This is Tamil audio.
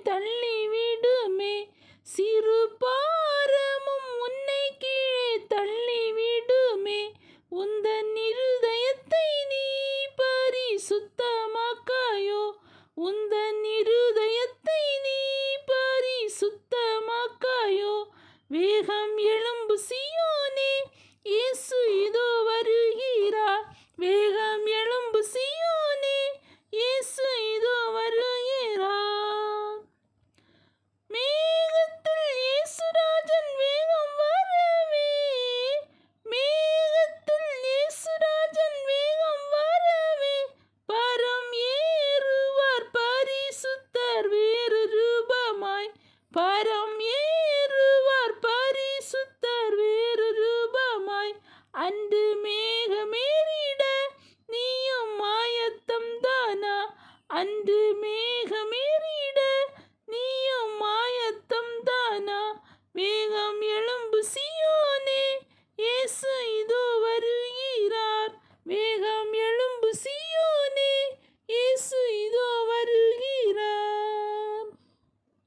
தள்ளிவிடுமே. சிறு பாரமும் உன்னை கீழே தள்ளிவிடுமே. உந்தன் இருதயத்தை நீ பரிசுத்தமாக்காயோ. உந்தன் இருதயத்தை நீ பரிசுத்தமாக்காயோ. வேகம் எழும்பு சீயோனே, இயேசு இதோ வருகிறார். வேகம் எழும்பு சீயோனே, இயேசு இதோ வருகிறார். மேகத்தில் இயேசுராஜன் வேகம் வரவே. மேகத்தில் இயேசுராஜன் வேகம் வரவே. பரம் ஏறுவார் பரிசுத்தர் வேறு ரூபமாய். பரம் ஏறுவார் பரிசுத்தர் வேறு ரூபமாய். அன்று மேகமேறிட நீயும் ஆயத்தம் தானா? அன்று